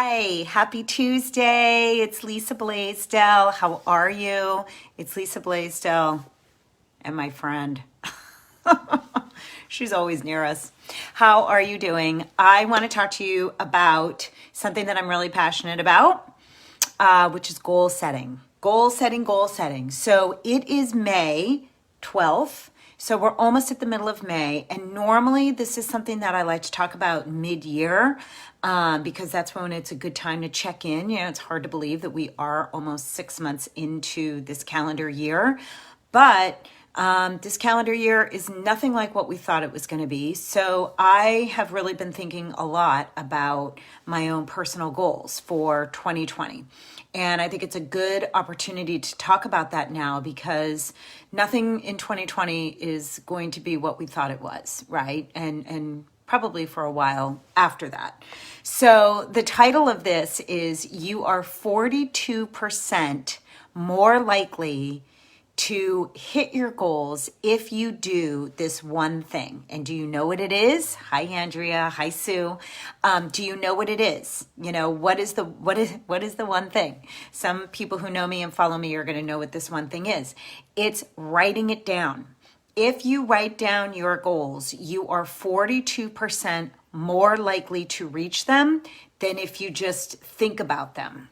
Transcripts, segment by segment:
Hi, happy Tuesday. It's Lisa Blaisdell. How are you? It's Lisa Blaisdell and my friend. She's always near us. How are you doing? I want to talk to you about something that I'm really passionate about, which is goal setting. Goal setting, goal setting. So it is May 12th. So we're almost at the middle of May. And normally this is something that I like to talk about mid-year because that's when it's a good time to check in. You know, it's hard to believe that we are almost 6 months into this calendar year. But this calendar year is nothing like what we thought it was going to be. So I have really been thinking a lot about my own personal goals for 2020. And I think it's a good opportunity to talk about that now because nothing in 2020 is going to be what we thought it was, right? And probably for a while after that. So the title of this is You Are 42% More Likely to Hit Your Goals if you do this one thing. And do you know what it is? Hi, Andrea. Hi, Sue. Do you know what it is? You know, what is the one thing? Some people who know me and follow me are going to know what this one thing is. It's writing it down. If you write down your goals, you are 42% more likely to reach them than if you just think about them.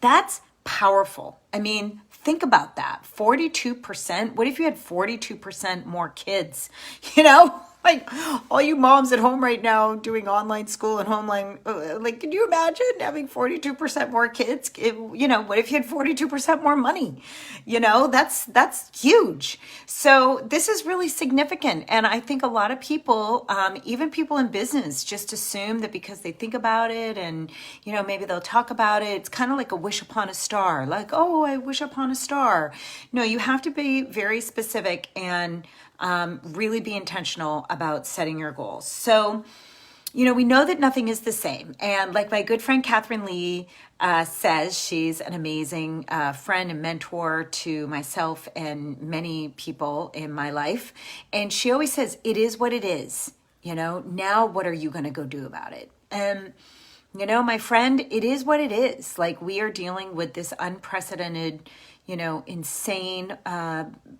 That's powerful. I mean, think about that. 42%. What if you had 42% more kids? You know, like all you moms at home right now doing online school and homeline, like, can you imagine having 42% more kids? You know, what if you had 42% more money? You know, that's huge. So this is really significant. And I think a lot of people, even people in business, just assume that because they think about it and, you know, maybe they'll talk about it, it's kind of like a wish upon a star, like, oh, I wish upon a star. No, you have to be very specific and really be intentional about setting your goals. So, you know, we know that nothing is the same. And like my good friend Catherine Lee says, she's an amazing friend and mentor to myself and many people in my life. And she always says, it is what it is. You know, now what are you going to go do about it? And you know, my friend, it is what it is. Like we are dealing with this unprecedented, you know, insane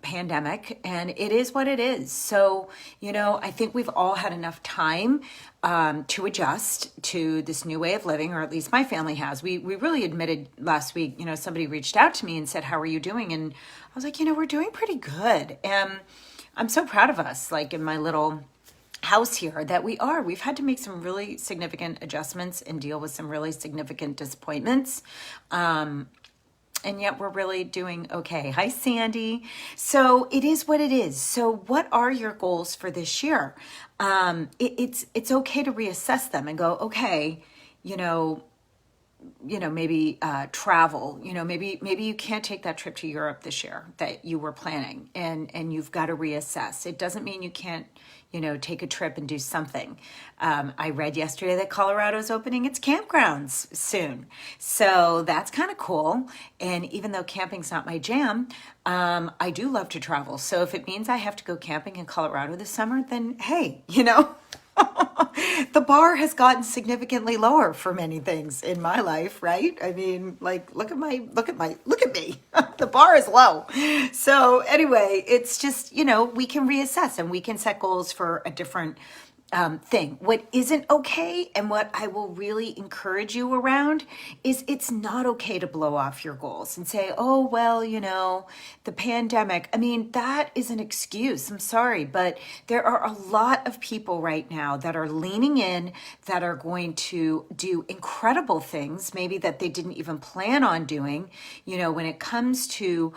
pandemic, and it is what it is. So, you know, I think we've all had enough time to adjust to this new way of living, or at least my family has. We really admitted last week, you know, somebody reached out to me and said, how are you doing? And I was like, you know, we're doing pretty good. And I'm so proud of us, like in my little house here, that we've had to make some really significant adjustments and deal with some really significant disappointments. And yet we're really doing okay. Hi, Sandy. So it is what it is. So what are your goals for this year? It's okay to reassess them and go, okay, you know, maybe travel, you know, maybe you can't take that trip to Europe this year that you were planning, and you've got to reassess. It doesn't mean you can't, you know, take a trip and do something. I read yesterday that Colorado's opening its campgrounds soon. So that's kind of cool. And even though camping's not my jam, I do love to travel. So if it means I have to go camping in Colorado this summer, then hey, you know, the bar has gotten significantly lower for many things in my life, right? I mean, like, look at me. The bar is low. So anyway, it's just, you know, we can reassess and we can set goals for a different thing. What isn't okay, and what I will really encourage you around, is it's not okay to blow off your goals and say, oh, well, you know, the pandemic. I mean, that is an excuse. I'm sorry, but there are a lot of people right now that are leaning in, that are going to do incredible things, maybe that they didn't even plan on doing, you know, when it comes to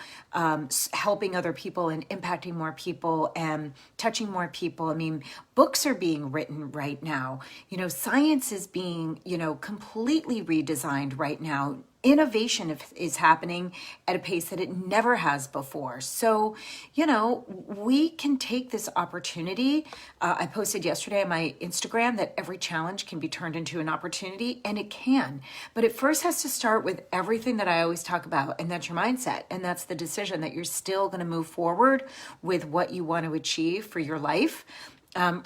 helping other people and impacting more people and touching more people. I mean, books are being written right now. You know, science is being, you know, completely redesigned right now. Innovation is happening at a pace that it never has before. So, you know, we can take this opportunity. I posted yesterday on my Instagram that every challenge can be turned into an opportunity, and it can. But it first has to start with everything that I always talk about, and that's your mindset. And that's the decision that you're still going to move forward with what you want to achieve for your life,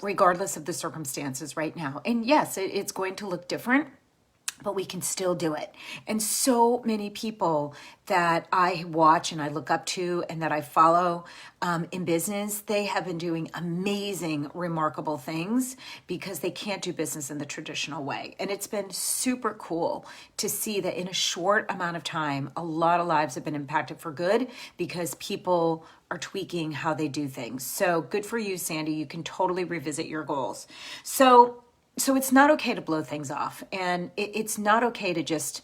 regardless of the circumstances right now. And yes, it's going to look different. but we can still do it. And so many people that I watch and I look up to and that I follow in business, they have been doing amazing, remarkable things because they can't do business in the traditional way. And it's been super cool to see that in a short amount of time, a lot of lives have been impacted for good because people are tweaking how they do things. So good for you, Sandy. You can totally revisit your goals. So it's not okay to blow things off, and it's not okay to just,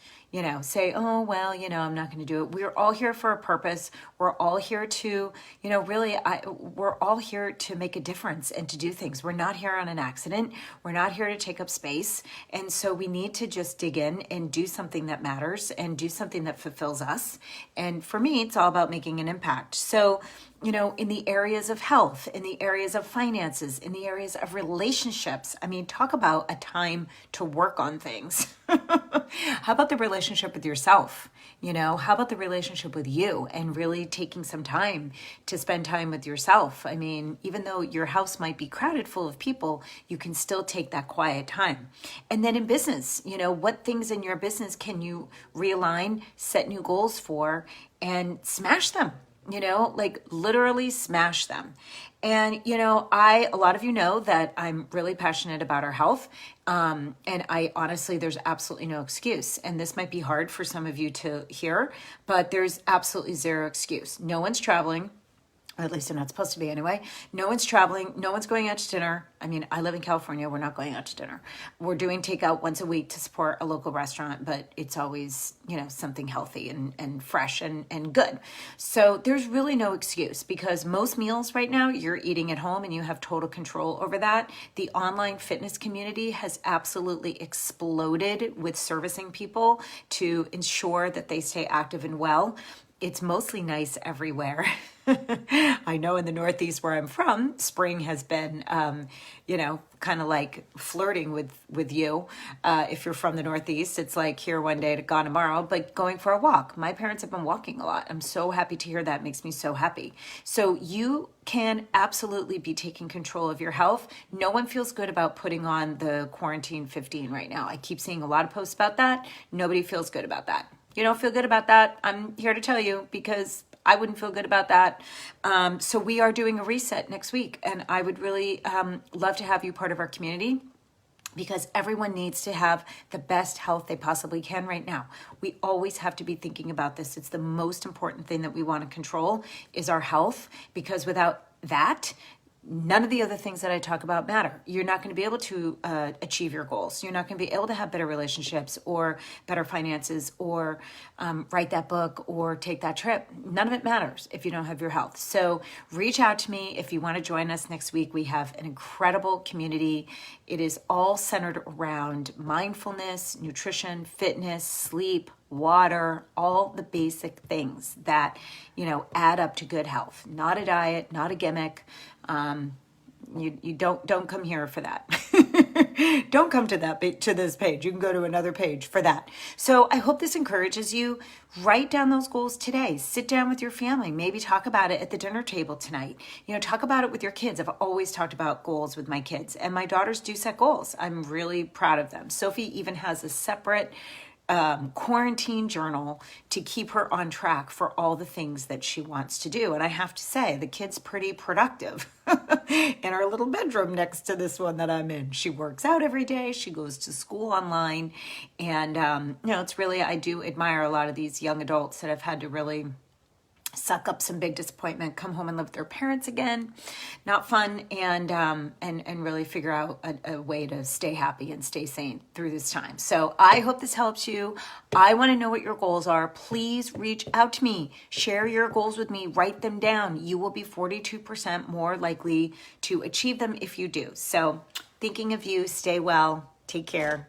say, oh, well, I'm not going to do it. We're all here for a purpose. We're all here to, really, we're all here to make a difference and to do things. We're not here on an accident. We're not here to take up space. And so we need to just dig in and do something that matters and do something that fulfills us. And for me, it's all about making an impact. So, in the areas of health, in the areas of finances, in the areas of relationships. I mean, talk about a time to work on things. How about the relationship with yourself? How about the relationship with you and really taking some time to spend time with yourself? I mean, even though your house might be crowded full of people, you can still take that quiet time. And then in business, what things in your business can you realign, set new goals for, and smash them? Like literally smash them. And, a lot of you know that I'm really passionate about our health. And I honestly, there's absolutely no excuse. And this might be hard for some of you to hear, but there's absolutely zero excuse. No one's traveling. Or at least they're not supposed to be anyway. No one's traveling. No one's going out to dinner. I mean, I live in California. We're not going out to dinner. We're doing takeout once a week to support a local restaurant, but it's always, something healthy and fresh and good. So there's really no excuse because most meals right now you're eating at home and you have total control over that. The online fitness community has absolutely exploded with servicing people to ensure that they stay active and well. It's mostly nice everywhere. I know in the Northeast where I'm from, spring has been, kind of like flirting with you. If you're from the Northeast, it's like here one day to gone tomorrow, but going for a walk. My parents have been walking a lot. I'm so happy to hear that. It makes me so happy. So you can absolutely be taking control of your health. No one feels good about putting on the quarantine 15 right now. I keep seeing a lot of posts about that. Nobody feels good about that. You don't feel good about that? I'm here to tell you because I wouldn't feel good about that. So we are doing a reset next week, and I would really love to have you part of our community because everyone needs to have the best health they possibly can right now. We always have to be thinking about this. It's the most important thing that we want to control is our health, because without that, none of the other things that I talk about matter. You're not going to be able to achieve your goals. You're not going to be able to have better relationships or better finances or write that book or take that trip. None of it matters if you don't have your health. So reach out to me if you want to join us next week. We have an incredible community. It is all centered around mindfulness, nutrition, fitness, sleep, water, all the basic things that, add up to good health. Not a diet, not a gimmick. You don't come here for that. Don't come to this page. You can go to another page for that. So I hope this encourages you. Write down those goals today. Sit down with your family. Maybe talk about it at the dinner table tonight. Talk about it with your kids. I've always talked about goals with my kids, and my daughters do set goals. I'm really proud of them. Sophie even has a separate quarantine journal to keep her on track for all the things that she wants to do. And I have to say, the kid's pretty productive in our little bedroom next to this one that I'm in. She works out every day. She goes to school online. And, it's really, I do admire a lot of these young adults that have had to really suck up some big disappointment, come home and live with their parents again. Not fun, and really figure out a way to stay happy and stay sane through this time. So I hope this helps you. I want to know what your goals are. Please reach out to me. Share your goals with me. Write them down. You will be 42% more likely to achieve them if you do. So thinking of you. Stay well. Take care.